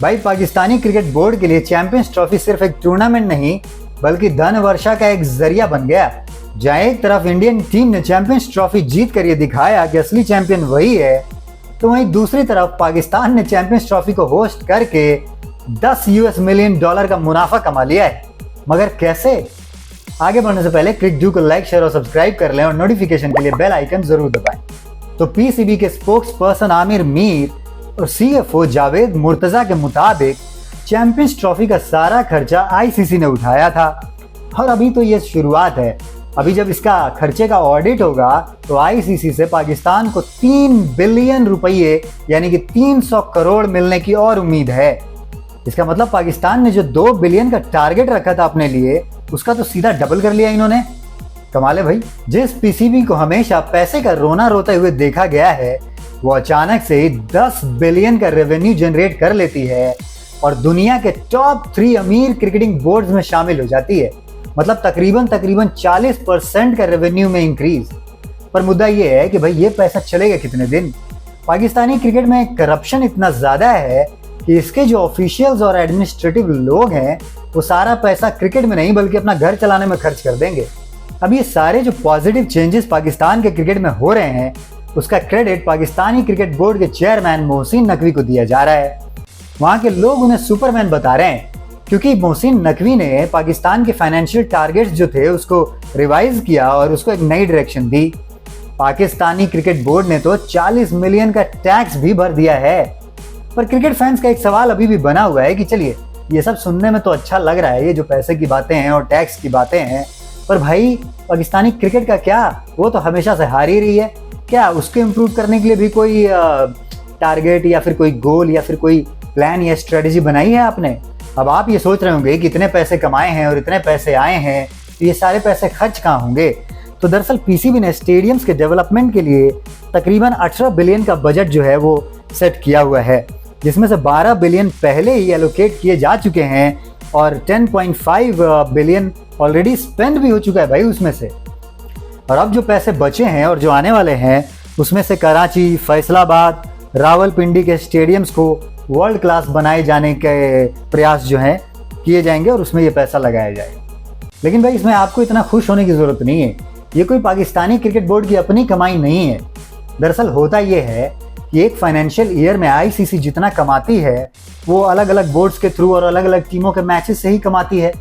भाई Pakistani cricket board के लिए चैंपियंस ट्रॉफी सिर्फ एक टूर्नामेंट नहीं बल्कि धन वर्षा का एक जरिया बन गया। जहां एक तरफ इंडियन टीम ने चैंपियंस ट्रॉफी जीत कर ये दिखाया कि असली चैंपियन वही है, तो वहीं दूसरी तरफ पाकिस्तान ने चैंपियंस ट्रॉफी को होस्ट करके $10 मिलियन का मुनाफा कमा लिया है। मगर कैसे? आगे बढ़ने से पहले क्रिक को लाइक, शेयर और सब्सक्राइब कर लें और नोटिफिकेशन के लिए बेल आइकन जरूर दबाएं। तो पीसीबी के स्पोक्स पर्सन आमिर मीर और सीएफओ जावेद मुर्तजा के मुताबिक चैंपियंस ट्रॉफी का सारा खर्चा आईसीसी ने उठाया था और अभी तो ये शुरुआत है। अभी जब इसका खर्चे का ऑडिट होगा तो आईसीसी से पाकिस्तान को 3 बिलियन रुपये यानी कि 300 करोड़ मिलने की और उम्मीद है। इसका मतलब पाकिस्तान ने जो 2 बिलियन का टारगेट रखा था अपने लिए, उसका तो सीधा डबल कर लिया इन्होंने। कमाल है भाई। जिस पीसीबी को हमेशा पैसे का रोना रोते हुए देखा गया है, वो अचानक से 10 बिलियन का रेवेन्यू जनरेट कर लेती है और दुनिया के टॉप 3 अमीर क्रिकेटिंग बोर्ड्स में शामिल हो जाती है। मतलब तकरीबन 40% का रेवेन्यू में इंक्रीज। पर मुद्दा ये है कि भाई ये पैसा चलेगा कितने दिन? पाकिस्तानी क्रिकेट में करप्शन इतना ज्यादा है कि इसके जो ऑफिशियल्स और एडमिनिस्ट्रेटिव लोग हैं वो सारा पैसा क्रिकेट में नहीं बल्कि अपना घर चलाने में खर्च कर देंगे। अब ये सारे जो पॉजिटिव चेंजेस पाकिस्तान के क्रिकेट में हो रहे हैं, उसका क्रेडिट पाकिस्तानी क्रिकेट बोर्ड के चेयरमैन मोहसिन नकवी को दिया जा रहा है। वहां के लोग उन्हें सुपरमैन बता रहे हैं क्योंकि मोहसिन नकवी ने पाकिस्तान के फाइनेंशियल टारगेट्स जो थे उसको रिवाइज किया और उसको एक नई डायरेक्शन दी। पाकिस्तानी क्रिकेट बोर्ड ने तो 40 मिलियन का टैक्स भी भर दिया है। पर क्रिकेट फैंस का एक सवाल अभी भी बना हुआ है कि चलिए ये सब सुनने में तो अच्छा लग रहा है, ये जो पैसे की बातें हैं और टैक्स की बातें हैं, पर भाई पाकिस्तानी क्रिकेट का क्या? वो तो हमेशा से हार ही रही है। क्या उसको इम्प्रूव करने के लिए भी कोई टारगेट या फिर कोई गोल या फिर कोई प्लान या स्ट्रेटेजी बनाई है आपने? अब आप ये सोच रहे होंगे कि इतने पैसे कमाए हैं और इतने पैसे आए हैं तो ये सारे पैसे खर्च कहाँ होंगे? तो दरअसल पीसीबी ने स्टेडियम्स के डेवलपमेंट के लिए तकरीबन 18 बिलियन का बजट जो है वो सेट किया हुआ है, जिसमें से 12 बिलियन पहले ही एलोकेट किए जा चुके हैं और 10.5 बिलियन ऑलरेडी स्पेंड भी हो चुका है भाई उसमें से। और अब जो पैसे बचे हैं और जो आने वाले हैं उसमें से कराची, फैसलाबाद, रावलपिंडी के स्टेडियम्स को वर्ल्ड क्लास बनाए जाने के प्रयास जो हैं किए जाएंगे और उसमें ये पैसा लगाया जाएगा। लेकिन भाई इसमें आपको इतना खुश होने की ज़रूरत नहीं है। ये कोई पाकिस्तानी क्रिकेट बोर्ड की अपनी कमाई नहीं है। दरअसल होता ये है कि एक फाइनेंशियल ईयर में आईसीसी जितना कमाती है वो अलग अलग बोर्ड्स के थ्रू और अलग अलग टीमों के मैचेस से ही कमाती है।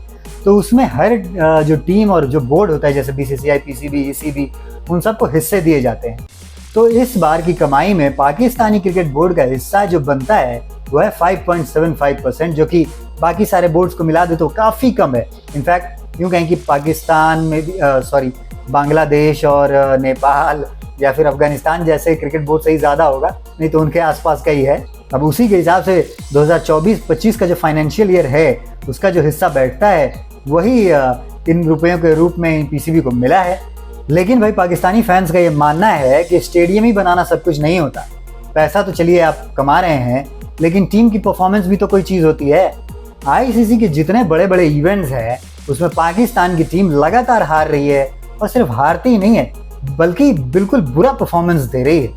तो उसमें हर जो टीम और जो बोर्ड होता है जैसे बीसीसीआई, पीसीबी, ईसीबी, उन सबको हिस्से दिए जाते हैं। तो इस बार की कमाई में पाकिस्तानी क्रिकेट बोर्ड का हिस्सा जो बनता है वो है 5.75%, जो कि बाकी सारे बोर्ड्स को मिला दे तो काफ़ी कम है। इनफैक्ट यूँ कहें कि पाकिस्तान में भी बांग्लादेश और नेपाल या फिर अफगानिस्तान जैसे क्रिकेट बोर्ड से ही ज़्यादा होगा, नहीं तो उनके आसपास का ही है। अब उसी के हिसाब से 2024-25 का जो फाइनेंशियल ईयर है उसका जो हिस्सा बैठता है वही इन रुपयों के रूप में पीसीबी को मिला है। लेकिन भाई पाकिस्तानी फैंस का ये मानना है कि स्टेडियम ही बनाना सब कुछ नहीं होता। पैसा तो चलिए आप कमा रहे हैं, लेकिन टीम की परफॉर्मेंस भी तो कोई चीज़ होती है। आईसीसी के जितने बड़े बड़े इवेंट्स हैं उसमें पाकिस्तान की टीम लगातार हार रही है और सिर्फ हारती ही नहीं है बल्कि बिल्कुल बुरा परफॉर्मेंस दे रही है।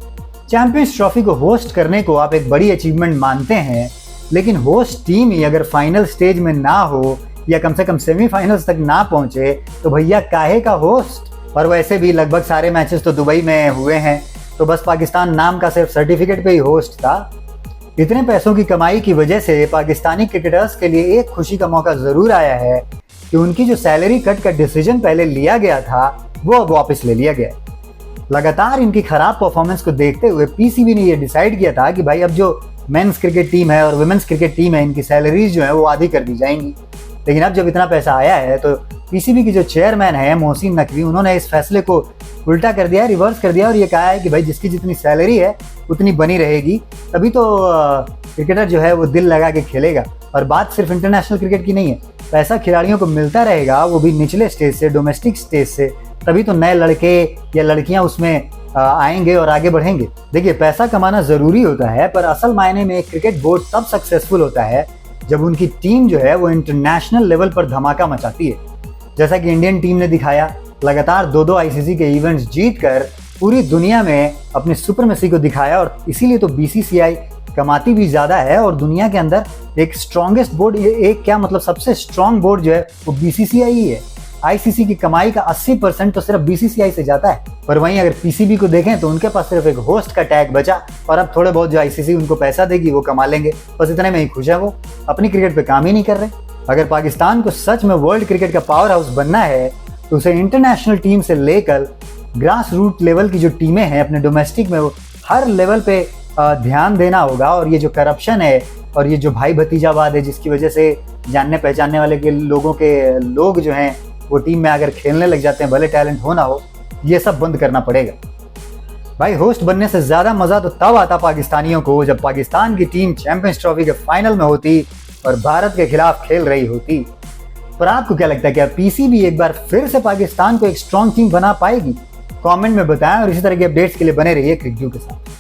चैंपियंस ट्रॉफी को होस्ट करने को आप एक बड़ी अचीवमेंट मानते हैं, लेकिन होस्ट टीम ही अगर फाइनल स्टेज में ना हो या कम से कम सेमीफाइनल्स तक ना पहुंचे तो भैया काहे का होस्ट? और वैसे भी लगभग सारे मैचेस तो दुबई में हुए हैं, तो बस पाकिस्तान नाम का सिर्फ सर्टिफिकेट पे ही होस्ट था। इतने पैसों की कमाई की वजह से पाकिस्तानी क्रिकेटर्स के लिए एक खुशी का मौका ज़रूर आया है कि उनकी जो सैलरी कट का डिसीजन पहले लिया गया था वो अब वापस ले लिया गया। लगातार इनकी खराब परफॉर्मेंस को देखते हुए पीसीबी ने ये डिसाइड किया था कि भाई अब जो मेंस क्रिकेट टीम है और वुमेन्स क्रिकेट टीम है इनकी सैलरीज जो है वो आधी कर दी जाएंगी। लेकिन अब जब इतना पैसा आया है तो पीसीबी की जो चेयरमैन है मोहसिन नकवी, उन्होंने इस फैसले को उल्टा कर दिया, रिवर्स कर दिया और ये कहा है कि भाई जिसकी जितनी सैलरी है उतनी बनी रहेगी, तभी तो क्रिकेटर जो है वो दिल लगा के खेलेगा। और बात सिर्फ इंटरनेशनल क्रिकेट की नहीं है, पैसा खिलाड़ियों को मिलता रहेगा, वो भी निचले स्टेज से, डोमेस्टिक स्टेज से, तभी तो नए लड़के या लड़कियां उसमें आएंगे और आगे बढ़ेंगे। देखिए पैसा कमाना ज़रूरी होता है, पर असल मायने में क्रिकेट बोर्ड तब सक्सेसफुल होता है जब उनकी टीम जो है वो इंटरनेशनल लेवल पर धमाका मचाती है। जैसा कि इंडियन टीम ने दिखाया, लगातार 2 आईसीसी के इवेंट्स जीतकर पूरी दुनिया में अपनी सुप्रीमेसी को दिखाया और इसीलिए तो बीसीसीआई कमाती भी ज़्यादा है और दुनिया के अंदर एक स्ट्रॉन्गेस्ट बोर्ड, एक क्या मतलब सबसे स्ट्रॉन्ग बोर्ड जो है वो बीसीसीआई ही है। आईसीसी की कमाई का 80% तो सिर्फ बीसीसीआई से जाता है। पर वहीं अगर पीसीबी को देखें तो उनके पास सिर्फ एक होस्ट का टैग बचा और अब थोड़े बहुत जो आईसीसी उनको पैसा देगी वो कमा लेंगे, बस इतने में ही खुश है। वो अपनी क्रिकेट पे काम ही नहीं कर रहे। अगर पाकिस्तान को सच में वर्ल्ड क्रिकेट का पावर हाउस बनना है तो उसे इंटरनेशनल टीम से लेकर ग्रास रूट लेवल की जो टीमें हैं अपने डोमेस्टिक में, वो हर लेवल पे ध्यान देना होगा। और ये जो करप्शन है और ये जो भाई भतीजावाद है जिसकी वजह से जानने पहचानने वाले के लोग जो हैं वो टीम में अगर खेलने लग जाते हैं, भले टैलेंट हो ना हो, ये सब बंद करना पड़ेगा। भाई होस्ट बनने से ज़्यादा मज़ा तो तब आता पाकिस्तानियों को जब पाकिस्तान की टीम चैंपियंस ट्रॉफी के फाइनल में होती और भारत के खिलाफ खेल रही होती। पर आपको क्या लगता है, क्या पीसीबी एक बार फिर से पाकिस्तान को एक स्ट्रॉन्ग टीम बना पाएगी? कमेंट में बताएं और इसी तरह के अपडेट्स के लिए बने रहिए क्रिकव्यू के साथ।